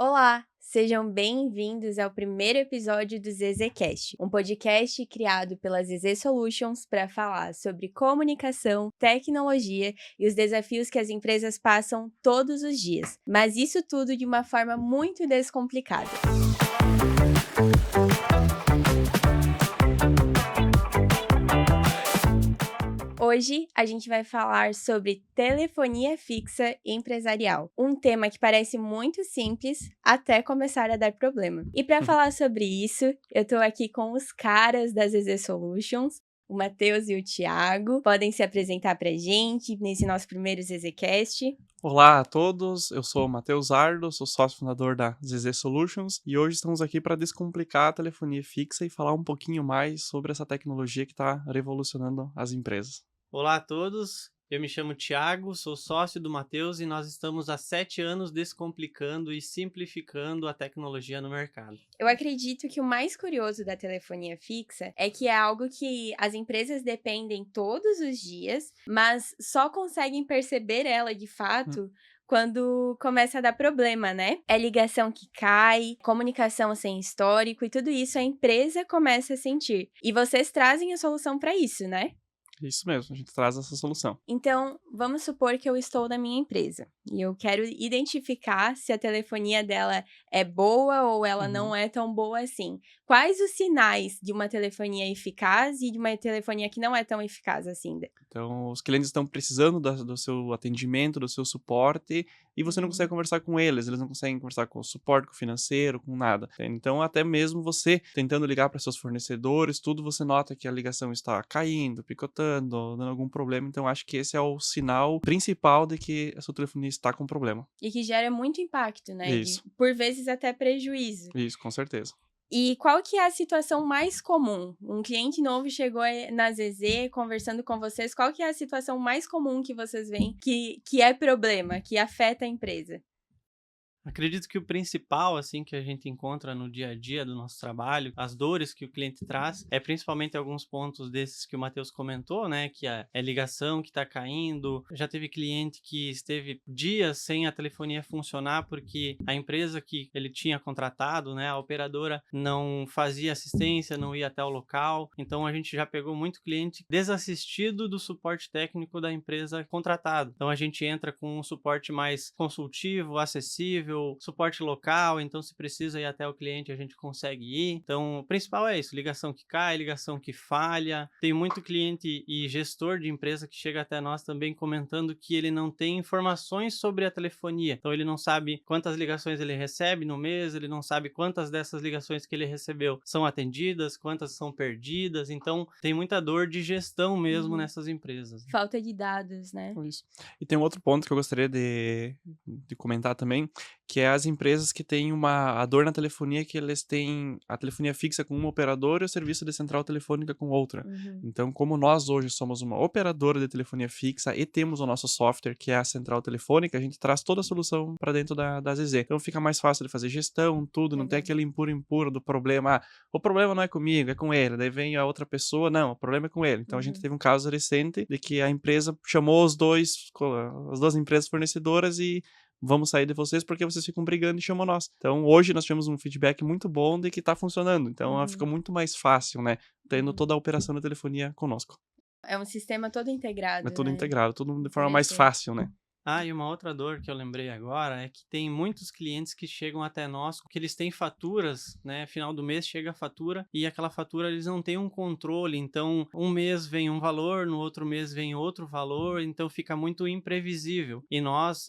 Olá, sejam bem-vindos ao primeiro episódio do ZZCast, um podcast criado pela ZZ Solutions para falar sobre comunicação, tecnologia e os desafios que as empresas passam todos os dias, mas isso tudo de uma forma muito descomplicada. Hoje a gente vai falar sobre telefonia fixa empresarial, um tema que parece muito simples até começar a dar problema. E para falar sobre isso, eu estou aqui com os caras da ZZ Solutions, o Matheus e o Thiago. Podem se apresentar para a gente nesse nosso primeiro ZZcast. Olá a todos, eu sou o Matheus Ardo, sou sócio fundador da ZZ Solutions e hoje estamos aqui para descomplicar a telefonia fixa e falar um pouquinho mais sobre essa tecnologia que está revolucionando as empresas. Olá a todos, eu me chamo Thiago, sou sócio do Matheus e nós estamos há 7 anos descomplicando e simplificando a tecnologia no mercado. Eu acredito que o mais curioso da telefonia fixa é que é algo que as empresas dependem todos os dias, mas só conseguem perceber ela de fato quando começa a dar problema, né? É ligação que cai, comunicação sem histórico e tudo isso a empresa começa a sentir. E vocês trazem a solução para isso, né? Isso mesmo, a gente traz essa solução. Então, vamos supor que eu estou na minha empresa e eu quero identificar se a telefonia dela é boa ou ela não é tão boa assim. Quais os sinais de uma telefonia eficaz e de uma telefonia que não é tão eficaz assim? Então, os clientes estão precisando do seu atendimento, do seu suporte, e você não consegue conversar com eles não conseguem conversar com o suporte, com o financeiro, com nada. Então, até mesmo você tentando ligar para seus fornecedores, tudo você nota que a ligação está caindo, picotando, dando algum problema. Então, acho que esse é o sinal principal de que a sua telefonia está com problema. E que gera muito impacto, né? Isso. Por vezes até prejuízo. Isso, com certeza. E qual que é a situação mais comum? Um cliente novo chegou na ZZ conversando com vocês, qual que é a situação mais comum que vocês veem que é problema, que afeta a empresa? Acredito que o principal, assim, que a gente encontra no dia a dia do nosso trabalho, as dores que o cliente traz, é principalmente alguns pontos desses que o Matheus comentou, né, que é ligação que está caindo. Já teve cliente que esteve dias sem a telefonia funcionar porque a empresa que ele tinha contratado, né, a operadora não fazia assistência, não ia até o local. Então a gente já pegou muito cliente desassistido do suporte técnico da empresa contratada. Então a gente entra com um suporte mais consultivo, acessível, suporte local, então se precisa ir até o cliente a gente consegue ir. Então o principal é isso, ligação que cai, ligação que falha. Tem muito cliente e gestor de empresa que chega até nós também comentando que ele não tem informações sobre a telefonia, então ele não sabe quantas ligações ele recebe no mês, ele não sabe quantas dessas ligações que ele recebeu são atendidas, quantas são perdidas, então tem muita dor de gestão mesmo nessas empresas. Falta de dados, né? Isso. E tem um outro ponto que eu gostaria de comentar também, que é as empresas que têm a dor na telefonia, que eles têm a telefonia fixa com uma operadora e o serviço de central telefônica com outra. Então, como nós hoje somos uma operadora de telefonia fixa e temos o nosso software, que é a central telefônica, a gente traz toda a solução para dentro da ZZ. Então, fica mais fácil de fazer gestão, tudo, não tem aquele empuro do problema. Ah, o problema não é comigo, é com ele. Daí vem a outra pessoa, não, o problema é com ele. Então, a gente teve um caso recente de que a empresa chamou as duas empresas fornecedoras e vamos sair de vocês porque vocês ficam brigando e chamam nós. Então, hoje nós tivemos um feedback muito bom de que tá funcionando. Então, fica muito mais fácil, né? Tendo toda a operação da telefonia conosco. É um sistema todo integrado, É tudo né? integrado, tudo de forma mais fácil, né? Ah, e uma outra dor que eu lembrei agora é que tem muitos clientes que chegam até nós, que eles têm faturas, né? Final do mês chega a fatura e aquela fatura eles não têm um controle, então um mês vem um valor, no outro mês vem outro valor, então fica muito imprevisível. E nós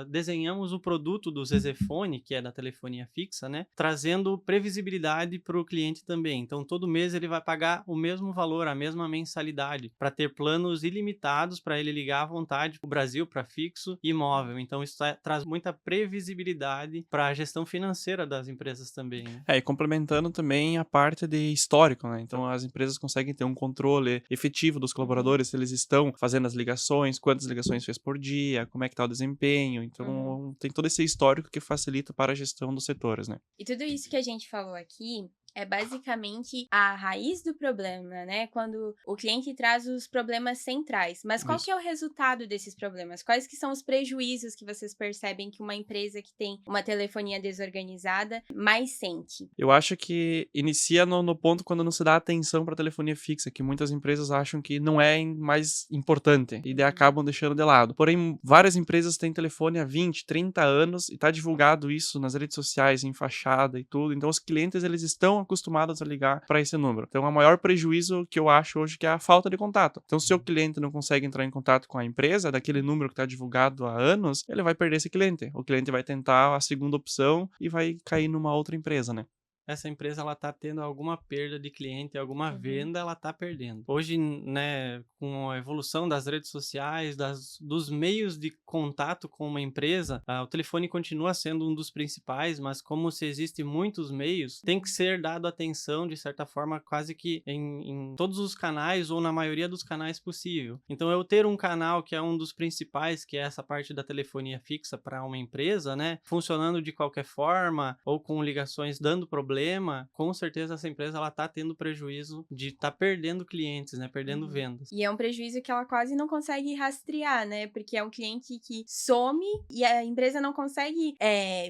desenhamos o produto do ZZfone, que é da telefonia fixa, né? Trazendo previsibilidade para o cliente também. Então todo mês ele vai pagar o mesmo valor, a mesma mensalidade, para ter planos ilimitados para ele ligar à vontade para o Brasil, para fixo e móvel. Então isso traz muita previsibilidade para a gestão financeira das empresas também, né? E complementando também a parte de histórico, né? Então as empresas conseguem ter um controle efetivo dos colaboradores, se eles estão fazendo as ligações, quantas ligações fez por dia, como é que tá o desempenho. Então tem todo esse histórico que facilita para a gestão dos setores, né? E tudo isso que a gente falou aqui É basicamente a raiz do problema, né? Quando o cliente traz os problemas centrais. Mas qual que Isso. é o resultado desses problemas? Quais que são os prejuízos que vocês percebem que uma empresa que tem uma telefonia desorganizada mais sente? Eu acho que inicia no ponto quando não se dá atenção para a telefonia fixa, que muitas empresas acham que não é mais importante e daí acabam deixando de lado. Porém, várias empresas têm telefone há 20, 30 anos e está divulgado isso nas redes sociais, em fachada e tudo. Então, os clientes eles estão acostumados a ligar para esse número. Então, o maior prejuízo que eu acho hoje que é a falta de contato. Então, se o cliente não consegue entrar em contato com a empresa, daquele número que está divulgado há anos, ele vai perder esse cliente. O cliente vai tentar a segunda opção e vai cair numa outra empresa, né? Essa empresa ela tá tendo alguma perda de cliente, alguma Uhum. venda, ela tá perdendo. Hoje, né, com a evolução das redes sociais, dos meios de contato com uma empresa, o telefone continua sendo um dos principais, mas como se existem muitos meios, tem que ser dado atenção, de certa forma, quase que em todos os canais ou na maioria dos canais possível. Então, eu ter um canal que é um dos principais, que é essa parte da telefonia fixa para uma empresa, né, funcionando de qualquer forma ou com ligações dando problema, com certeza essa empresa ela tá tendo prejuízo de estar perdendo clientes, né, perdendo Uhum. vendas. E é um prejuízo que ela quase não consegue rastrear, né? Porque é um cliente que some e a empresa não consegue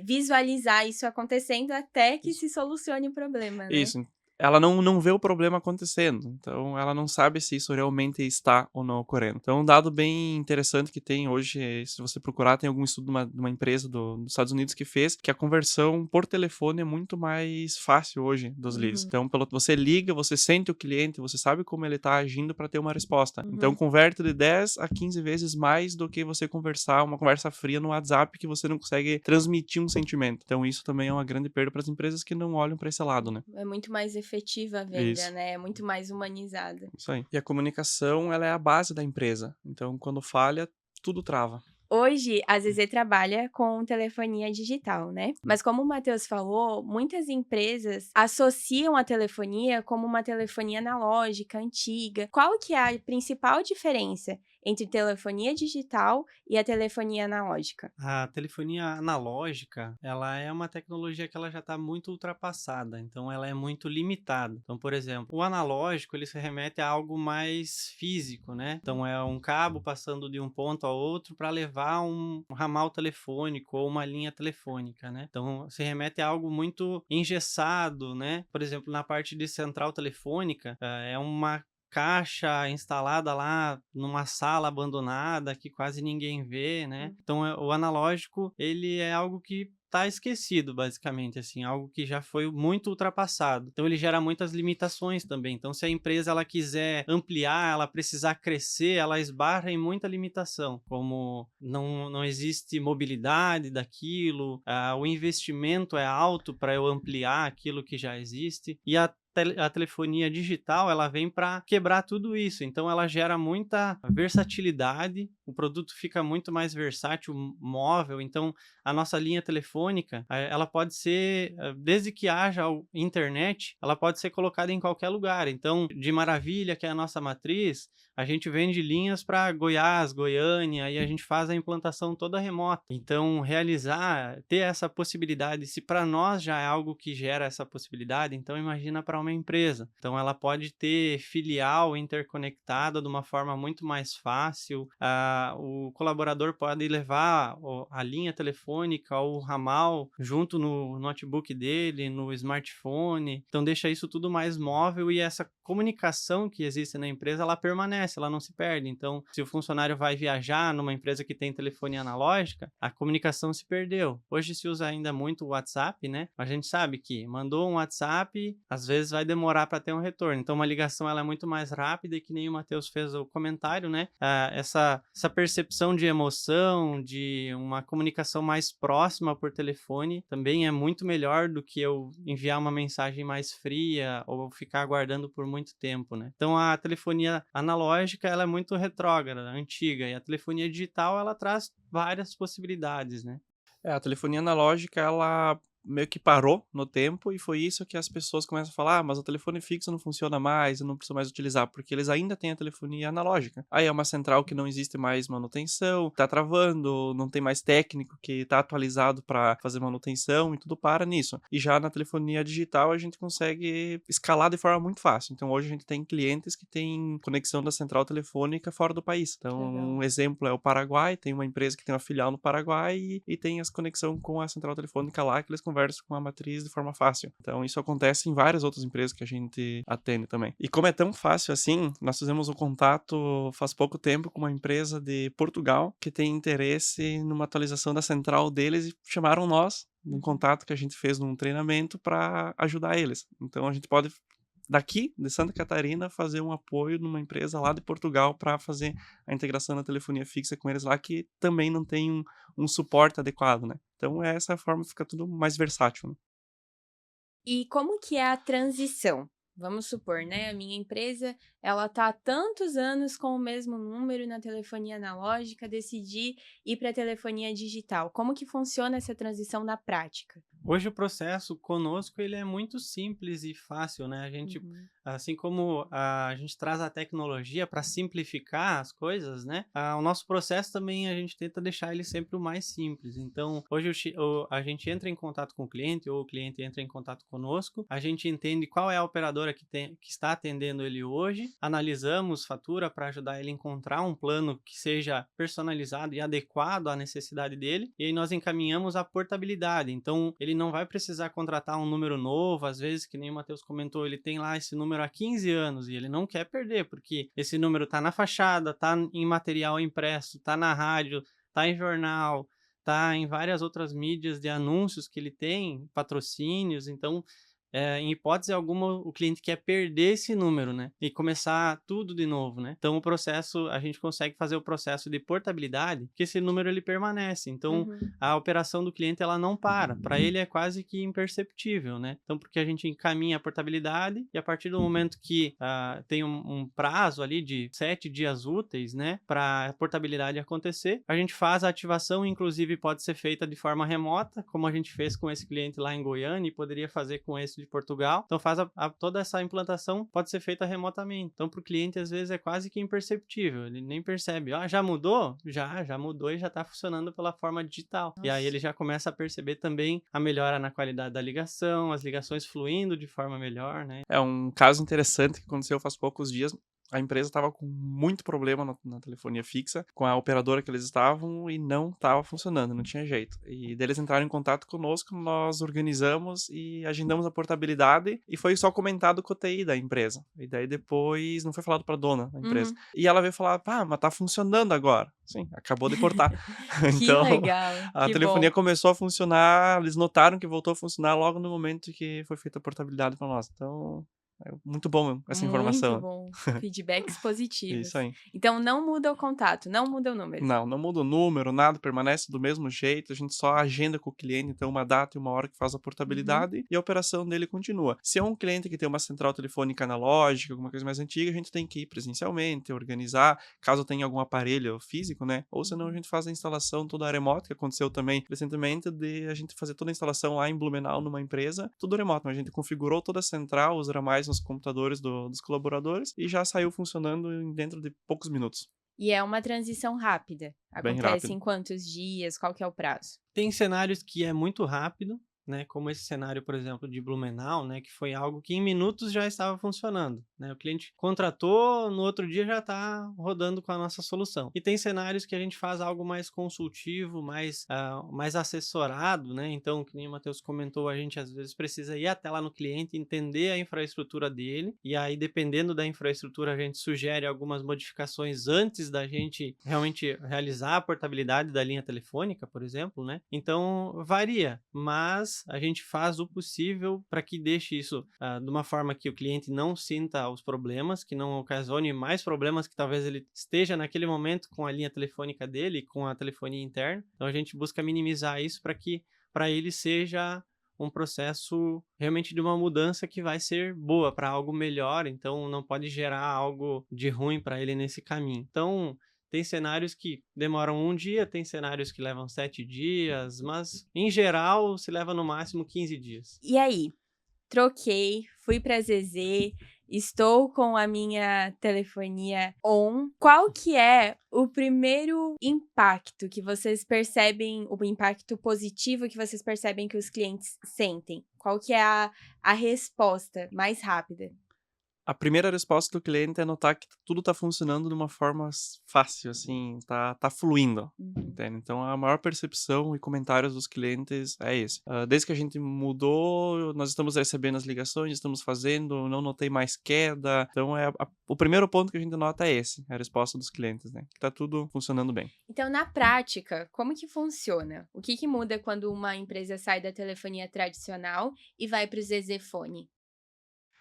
visualizar isso acontecendo até que Isso. se solucione o problema, né? Isso. Ela não vê o problema acontecendo, então ela não sabe se isso realmente está ou não ocorrendo. Então, um dado bem interessante que tem hoje, se você procurar, tem algum estudo de uma empresa dos Estados Unidos que fez, que a conversão por telefone é muito mais fácil hoje dos leads. Uhum, Então, você liga, você sente o cliente, você sabe como ele está agindo para ter uma resposta. Então, uhum. converte de 10 a 15 vezes mais do que você conversar uma conversa fria no WhatsApp que você não consegue transmitir um sentimento. Então, isso também é uma grande perda para as empresas que não olham para esse lado, né? É muito mais efetiva a venda, Isso, né? É muito mais humanizada. isso aí. E a comunicação, ela é a base da empresa. Então, quando falha, tudo trava. Hoje, a ZZ trabalha com telefonia digital, né? Mas como o Matheus falou, muitas empresas associam a telefonia como uma telefonia analógica, antiga. Qual que é a principal diferença entre telefonia digital e a telefonia analógica? A telefonia analógica, ela é uma tecnologia que ela já está muito ultrapassada, então ela é muito limitada. Então, por exemplo, o analógico ele se remete a algo mais físico, né? Então é um cabo passando de um ponto a outro para levar um ramal telefônico ou uma linha telefônica, né? Então se remete a algo muito engessado, né? Por exemplo, na parte de central telefônica, é uma caixa instalada lá numa sala abandonada que quase ninguém vê, né? Então, o analógico, ele é algo que tá esquecido, basicamente, assim, algo que já foi muito ultrapassado. Então, ele gera muitas limitações também. Então, se a empresa ela quiser ampliar, ela precisar crescer, ela esbarra em muita limitação, como não existe mobilidade daquilo, o investimento é alto para eu ampliar aquilo que já existe, e a telefonia digital ela vem para quebrar tudo isso, então ela gera muita versatilidade, o produto fica muito mais versátil, móvel, então a nossa linha telefônica ela pode ser, desde que haja internet, ela pode ser colocada em qualquer lugar, então de Maravilha, que é a nossa matriz, a gente vende linhas para Goiás, Goiânia, e a gente faz a implantação toda remota. Então, ter essa possibilidade, se para nós já é algo que gera essa possibilidade, então imagina para uma empresa. Então, ela pode ter filial interconectada de uma forma muito mais fácil. O colaborador pode levar a linha telefônica ou o ramal junto no notebook dele, no smartphone. Então, deixa isso tudo mais móvel e essa comunicação que existe na empresa, ela permanece, ela não se perde. Então, se o funcionário vai viajar numa empresa que tem telefonia analógica, a comunicação se perdeu. Hoje se usa ainda muito o WhatsApp, né? A gente sabe que mandou um WhatsApp, às vezes vai demorar para ter um retorno. Então, uma ligação ela é muito mais rápida e que nem o Matheus fez o comentário, né? Essa percepção de emoção, de uma comunicação mais próxima por telefone, também é muito melhor do que eu enviar uma mensagem mais fria ou ficar aguardando por muito tempo, né? Então a telefonia analógica ela é muito retrógrada, antiga, e a telefonia digital ela traz várias possibilidades, né? A telefonia analógica, ela meio que parou no tempo e foi isso que as pessoas começam a falar: mas o telefone fixo não funciona mais, eu não preciso mais utilizar, porque eles ainda têm a telefonia analógica. Aí é uma central que não existe mais manutenção, tá travando, não tem mais técnico que tá atualizado para fazer manutenção e tudo para nisso. E já na telefonia digital a gente consegue escalar de forma muito fácil. Então hoje a gente tem clientes que têm conexão da central telefônica fora do país. Então um exemplo é o Paraguai, tem uma empresa que tem uma filial no Paraguai e tem essa conexão com a central telefônica lá, que eles conversam com a matriz de forma fácil. Então isso acontece em várias outras empresas que a gente atende também. E como é tão fácil assim, nós fizemos um contato faz pouco tempo com uma empresa de Portugal que tem interesse numa atualização da central deles e chamaram nós num contato que a gente fez num treinamento para ajudar eles. Então a gente pode daqui de Santa Catarina fazer um apoio numa empresa lá de Portugal para fazer a integração da telefonia fixa com eles lá, que também não tem um suporte adequado, né? Então essa forma fica tudo mais versátil, né? E como que é a transição? Vamos supor, né, a minha empresa, ela tá há tantos anos com o mesmo número na telefonia analógica, decidi ir para a telefonia digital. Como que funciona essa transição na prática? Hoje o processo conosco ele é muito simples e fácil, né? A gente, assim como a gente traz a tecnologia para simplificar as coisas, né? O nosso processo também a gente tenta deixar ele sempre o mais simples. Então, hoje a gente entra em contato com o cliente ou o cliente entra em contato conosco, a gente entende qual é a operadora que está atendendo ele hoje, analisamos fatura para ajudar ele a encontrar um plano que seja personalizado e adequado à necessidade dele, e aí nós encaminhamos a portabilidade. Então, ele não vai precisar contratar um número novo, às vezes, que nem o Matheus comentou, ele tem lá esse número há 15 anos e ele não quer perder, porque esse número está na fachada, está em material impresso, está na rádio, está em jornal, está em várias outras mídias de anúncios que ele tem, patrocínios. Então, em hipótese alguma, o cliente quer perder esse número, né? E começar tudo de novo, né? Então, a gente consegue fazer o processo de portabilidade, porque esse número ele permanece. Então, a operação do cliente ela não para. Para ele é quase que imperceptível, né? Então, porque a gente encaminha a portabilidade e a partir do momento que tem um prazo ali de 7 dias úteis, né? Para a portabilidade acontecer, a gente faz a ativação, inclusive pode ser feita de forma remota, como a gente fez com esse cliente lá em Goiânia e poderia fazer com esse de Portugal. Então toda essa implantação pode ser feita remotamente. Então para o cliente às vezes é quase que imperceptível, ele nem percebe. Já mudou? Já mudou e já está funcionando pela forma digital. Nossa. E aí ele já começa a perceber também a melhora na qualidade da ligação, as ligações fluindo de forma melhor, né? É um caso interessante que aconteceu faz poucos dias. A empresa estava com muito problema na telefonia fixa, com a operadora que eles estavam e não estava funcionando, não tinha jeito. E deles entraram em contato conosco, nós organizamos e agendamos a portabilidade e foi só comentado com o TI da empresa. E daí depois não foi falado para a dona da empresa. E ela veio falar, mas tá funcionando agora. Sim, acabou de portar. Então, que legal, a que telefonia bom. Começou a funcionar, eles notaram que voltou a funcionar logo no momento que foi feita a portabilidade para nós. Então, é muito bom essa informação. Muito bom. Feedbacks positivos. Isso aí. Então, não muda o contato, não muda o número. Não muda o número, nada, permanece do mesmo jeito, a gente só agenda com o cliente, então uma data e uma hora que faz a portabilidade e a operação dele continua. Se é um cliente que tem uma central telefônica analógica, alguma coisa mais antiga, a gente tem que ir presencialmente, organizar, caso tenha algum aparelho físico, né? Ou senão a gente faz a instalação toda remota, que aconteceu também recentemente, de a gente fazer toda a instalação lá em Blumenau, numa empresa, tudo remoto, a gente configurou toda a central, os ramais nos computadores dos colaboradores e já saiu funcionando dentro de poucos minutos. E é uma transição rápida. Bem Acontece rápido. em quantos dias? Qual que é o prazo? Tem cenários que é muito rápido, né? Como esse cenário, por exemplo, de Blumenau, né? Que foi algo que em minutos já estava funcionando, né? O cliente contratou, no outro dia já está rodando com a nossa solução. E tem cenários que a gente faz algo mais consultivo, mais assessorado, né? Então, que nem o Matheus comentou, a gente às vezes precisa ir até lá no cliente, entender a infraestrutura dele, e aí, dependendo da infraestrutura, a gente sugere algumas modificações antes da gente realmente realizar a portabilidade da linha telefônica, por exemplo, né? Então, varia, mas a gente faz o possível para que deixe isso de uma forma que o cliente não sinta os problemas, que não ocasione mais problemas que talvez ele esteja naquele momento com a linha telefônica dele, com a telefonia interna. Então a gente busca minimizar isso para que para ele seja um processo realmente de uma mudança que vai ser boa para algo melhor, então não pode gerar algo de ruim para ele nesse caminho. Então Tem cenários que demoram 1 dia, tem cenários que levam 7 dias, mas em geral se leva no máximo 15 dias. E aí? Troquei, fui para ZZ, estou com a minha telefonia on. Qual que é o primeiro impacto que vocês percebem, o impacto positivo que vocês percebem que os clientes sentem? Qual que é a resposta mais rápida? A primeira resposta do cliente é notar que tudo tá funcionando de uma forma fácil, assim, tá fluindo, entende? Então a maior percepção e comentários dos clientes é esse. Desde que a gente mudou, nós estamos recebendo as ligações, estamos fazendo, não notei mais queda. Então o primeiro ponto que a gente nota é esse, é a resposta dos clientes, né? Que tá tudo funcionando bem. Então, na prática, como que funciona? O que muda quando uma empresa sai da telefonia tradicional e vai para o ZZ Phone?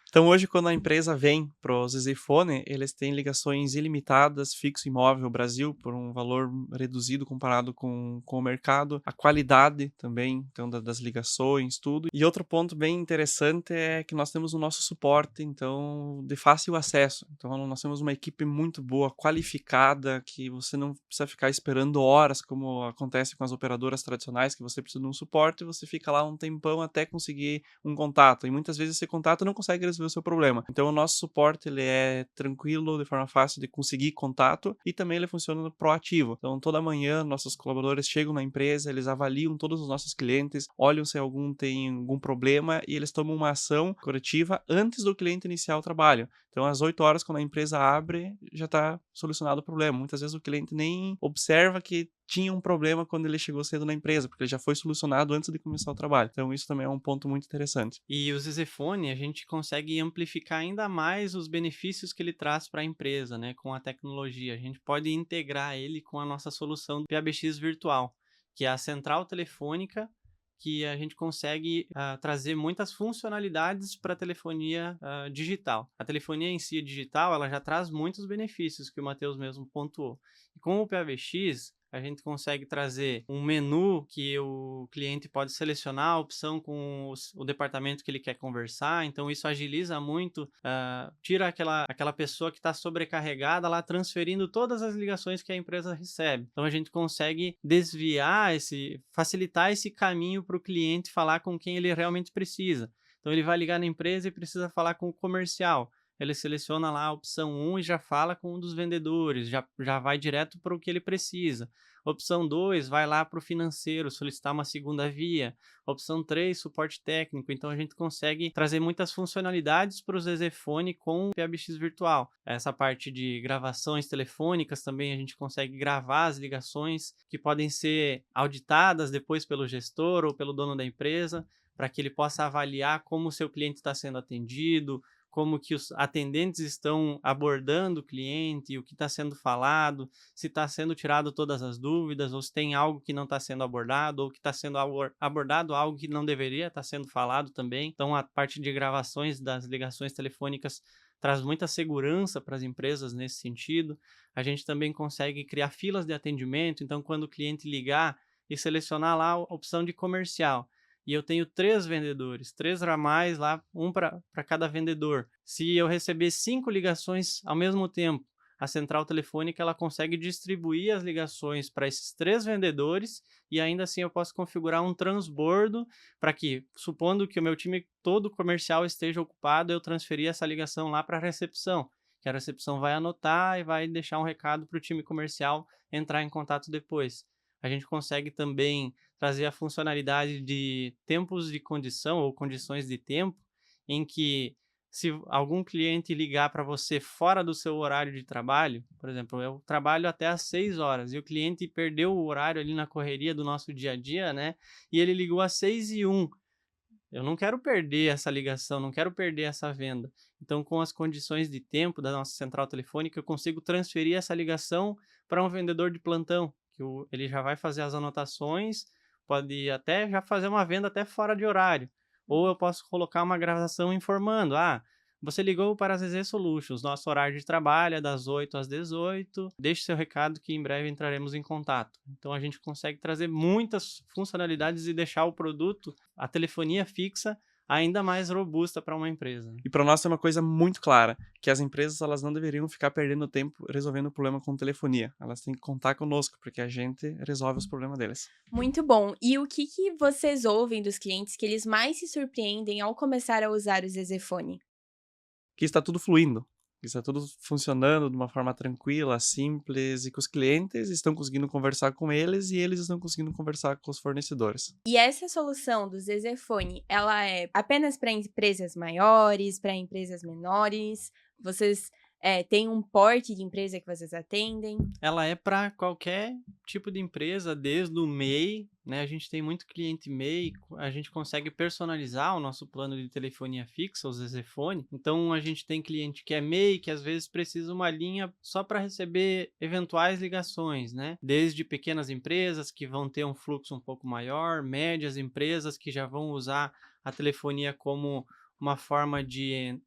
Então hoje, quando a empresa vem pro ZZ-Phone, eles têm ligações ilimitadas, fixo e móvel Brasil, por um valor reduzido comparado com o mercado. A qualidade também, então, das ligações, tudo. E outro ponto bem interessante é que nós temos o nosso suporte, então, de fácil acesso. Então, nós temos uma equipe muito boa, qualificada, que você não precisa ficar esperando horas, como acontece com as operadoras tradicionais, que você precisa de um suporte e você fica lá um tempão até conseguir um contato. E muitas vezes esse contato não consegue resolver o seu problema. Então o nosso suporte ele é tranquilo, de forma fácil de conseguir contato e também ele funciona proativo. Então toda manhã nossos colaboradores chegam na empresa, eles avaliam todos os nossos clientes, olham se algum tem algum problema e eles tomam uma ação corretiva antes do cliente iniciar o trabalho. Então às 8 horas quando a empresa abre, já está solucionado o problema. Muitas vezes o cliente nem observa que tinha um problema quando ele chegou cedo na empresa, porque ele já foi solucionado antes de começar o trabalho. Então isso também é um ponto muito interessante. E o ZZ Phone, a gente consegue amplificar ainda mais os benefícios que ele traz para a empresa, né, com a tecnologia. A gente pode integrar ele com a nossa solução do PABX Virtual, que é a central telefônica que a gente consegue trazer muitas funcionalidades para a telefonia digital. A telefonia em si digital, ela já traz muitos benefícios que o Matheus mesmo pontuou. E com o PABX, a gente consegue trazer um menu que o cliente pode selecionar a opção com o departamento que ele quer conversar, então isso agiliza muito, tira aquela pessoa que está sobrecarregada lá transferindo todas as ligações que a empresa recebe. Então a gente consegue desviar facilitar esse caminho para o cliente falar com quem ele realmente precisa. Então ele vai ligar na empresa e precisa falar com o comercial. Ele seleciona lá a opção 1 e já fala com um dos vendedores, já vai direto para o que ele precisa. Opção 2, vai lá para o financeiro, solicitar uma segunda via. Opção 3, suporte técnico. Então, a gente consegue trazer muitas funcionalidades para o ZZ Phone com o PABX Virtual. Essa parte de gravações telefônicas também a gente consegue gravar as ligações que podem ser auditadas depois pelo gestor ou pelo dono da empresa, para que ele possa avaliar como o seu cliente está sendo atendido, como que os atendentes estão abordando o cliente, o que está sendo falado, se está sendo tirado todas as dúvidas, ou se tem algo que não está sendo abordado, ou que está sendo abordado algo que não deveria estar sendo falado também. Então, a parte de gravações das ligações telefônicas traz muita segurança para as empresas nesse sentido. A gente também consegue criar filas de atendimento, então, quando o cliente ligar e selecionar lá a opção de comercial, e eu tenho 3 vendedores, 3 ramais lá, um para cada vendedor. Se eu receber 5 ligações ao mesmo tempo, a central telefônica ela consegue distribuir as ligações para esses 3 vendedores e ainda assim eu posso configurar um transbordo para que, supondo que o meu time todo comercial esteja ocupado, eu transferir essa ligação lá para a recepção, que a recepção vai anotar e vai deixar um recado para o time comercial entrar em contato depois. A gente consegue também trazer a funcionalidade de tempos de condição ou condições de tempo, em que se algum cliente ligar para você fora do seu horário de trabalho, por exemplo, eu trabalho até às 6 horas e o cliente perdeu o horário ali na correria do nosso dia a dia, né? E ele ligou às 6h01. Eu não quero perder essa ligação, não quero perder essa venda. Então, com as condições de tempo da nossa central telefônica, eu consigo transferir essa ligação para um vendedor de plantão, que ele já vai fazer as anotações, pode até já fazer uma venda até fora de horário. Ou eu posso colocar uma gravação informando, você ligou para a ZZ Solutions, nosso horário de trabalho é das 8 às 18, deixe seu recado que em breve entraremos em contato. Então a gente consegue trazer muitas funcionalidades e deixar o produto, a telefonia fixa, ainda mais robusta para uma empresa. E para nós tem uma coisa muito clara, que as empresas elas não deveriam ficar perdendo tempo resolvendo o problema com telefonia. Elas têm que contar conosco, porque a gente resolve os problemas deles. Muito bom. E o que vocês ouvem dos clientes que eles mais se surpreendem ao começar a usar o Zezefone? Que está tudo fluindo, que está tudo funcionando de uma forma tranquila, simples, e que os clientes estão conseguindo conversar com eles e eles estão conseguindo conversar com os fornecedores. E essa solução do Zezefone, ela é apenas para empresas maiores, para empresas menores? Vocês têm um porte de empresa que vocês atendem? Ela é para qualquer tipo de empresa, desde o MEI, né? A gente tem muito cliente MEI, a gente consegue personalizar o nosso plano de telefonia fixa, o Zezefone. Então, a gente tem cliente que é MEI, que às vezes precisa uma linha só para receber eventuais ligações, né? Desde pequenas empresas que vão ter um fluxo um pouco maior, médias empresas que já vão usar a telefonia como uma forma de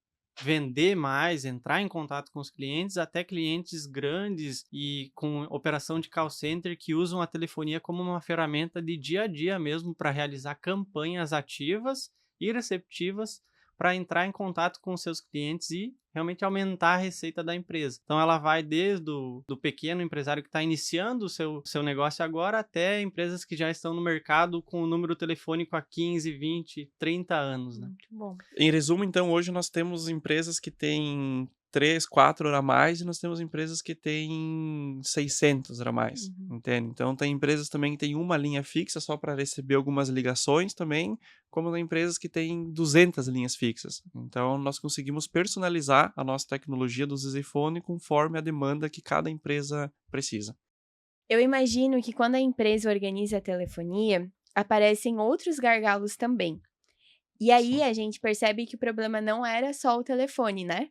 vender mais, entrar em contato com os clientes, até clientes grandes e com operação de call center que usam a telefonia como uma ferramenta de dia a dia mesmo para realizar campanhas ativas e receptivas para entrar em contato com os seus clientes e realmente aumentar a receita da empresa. Então ela vai desde do pequeno empresário que está iniciando o seu negócio agora até empresas que já estão no mercado com o número telefônico há 15, 20, 30 anos, né? Muito bom. Em resumo, então, hoje nós temos empresas que têm 3, 4 ramais e nós temos empresas que têm 600 ramais, entende? Então, tem empresas também que têm uma linha fixa só para receber algumas ligações também, como tem empresas que têm 200 linhas fixas. Então, nós conseguimos personalizar a nossa tecnologia do Zezefone conforme a demanda que cada empresa precisa. Eu imagino que quando a empresa organiza a telefonia, aparecem outros gargalos também. E aí Sim. a gente percebe que o problema não era só o telefone, né?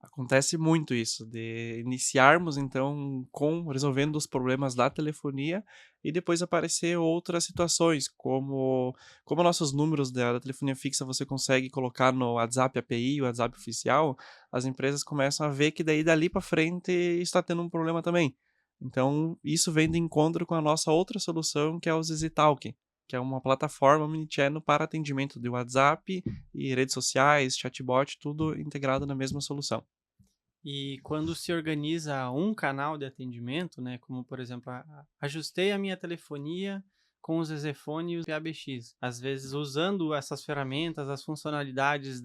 Acontece muito isso, de iniciarmos então resolvendo os problemas da telefonia e depois aparecer outras situações, como nossos números da telefonia fixa você consegue colocar no WhatsApp API, o WhatsApp oficial, as empresas começam a ver que daí dali para frente está tendo um problema também. Então isso vem de encontro com a nossa outra solução, que é o ZZTalk, que é uma plataforma omnichannel para atendimento de WhatsApp e redes sociais, chatbot, tudo integrado na mesma solução. E quando se organiza um canal de atendimento, né, como por exemplo, ajustei a minha telefonia com o Zezefone e o PABX. Às vezes, usando essas ferramentas, as funcionalidades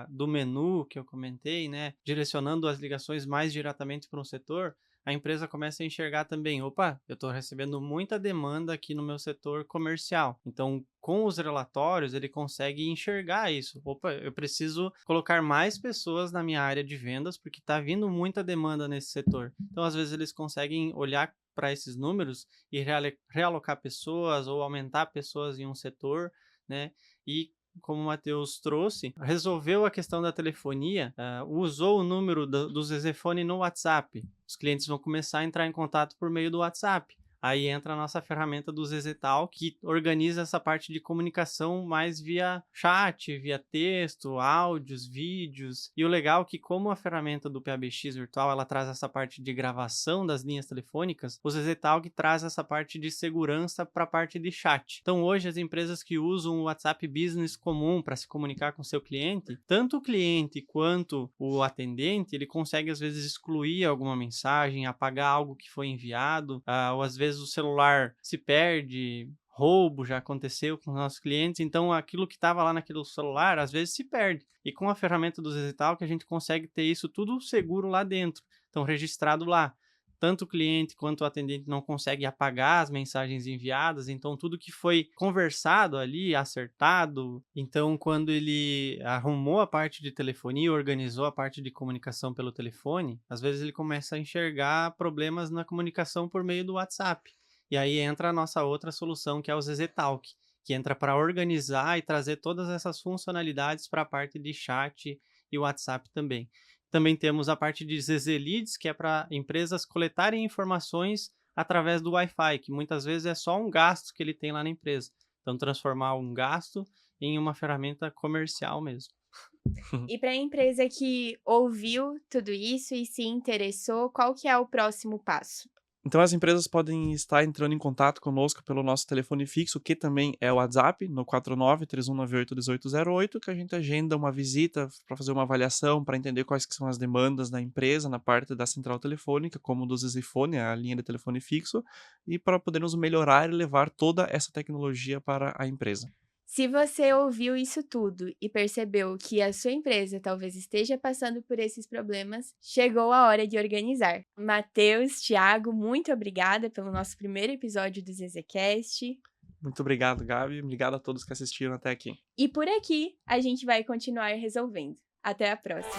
do menu que eu comentei, né, direcionando as ligações mais diretamente para um setor, a empresa começa a enxergar também, opa, eu estou recebendo muita demanda aqui no meu setor comercial. Então, com os relatórios, ele consegue enxergar isso. Opa, eu preciso colocar mais pessoas na minha área de vendas, porque está vindo muita demanda nesse setor. Então, às vezes, eles conseguem olhar para esses números e realocar pessoas ou aumentar pessoas em um setor, né? E como o Matheus trouxe, resolveu a questão da telefonia, usou o número do Zezefone no WhatsApp. Os clientes vão começar a entrar em contato por meio do WhatsApp. Aí entra a nossa ferramenta do ZZTalk, que organiza essa parte de comunicação mais via chat, via texto, áudios, vídeos. E o legal é que, como a ferramenta do PABX virtual, ela traz essa parte de gravação das linhas telefônicas, o ZZTalk traz essa parte de segurança para a parte de chat. Então, hoje, as empresas que usam o WhatsApp Business comum para se comunicar com seu cliente, tanto o cliente quanto o atendente, ele consegue, às vezes, excluir alguma mensagem, apagar algo que foi enviado, ou às vezes o celular se perde, roubo já aconteceu com os nossos clientes, então aquilo que estava lá naquele celular às vezes se perde. E com a ferramenta do ZZTalk a gente consegue ter isso tudo seguro lá dentro, então registrado lá. Tanto o cliente quanto o atendente não consegue apagar as mensagens enviadas, então tudo que foi conversado ali, acertado, então quando ele arrumou a parte de telefonia, organizou a parte de comunicação pelo telefone, às vezes ele começa a enxergar problemas na comunicação por meio do WhatsApp. E aí entra a nossa outra solução, que é o ZZTalk, que entra para organizar e trazer todas essas funcionalidades para a parte de chat e WhatsApp também. Também temos a parte de ZZ Leads, que é para empresas coletarem informações através do Wi-Fi, que muitas vezes é só um gasto que ele tem lá na empresa. Então, transformar um gasto em uma ferramenta comercial mesmo. E para a empresa que ouviu tudo isso e se interessou, qual que é o próximo passo? Então, as empresas podem estar entrando em contato conosco pelo nosso telefone fixo, que também é o WhatsApp, no 49-3198-1808, que a gente agenda uma visita para fazer uma avaliação, para entender quais que são as demandas da empresa na parte da central telefônica, como do Zizifone, a linha de telefone fixo, e para podermos melhorar e levar toda essa tecnologia para a empresa. Se você ouviu isso tudo e percebeu que a sua empresa talvez esteja passando por esses problemas, chegou a hora de organizar. Matheus, Thiago, muito obrigada pelo nosso primeiro episódio do ZZCast. Muito obrigado, Gabi. Obrigado a todos que assistiram até aqui. E por aqui, a gente vai continuar resolvendo. Até a próxima!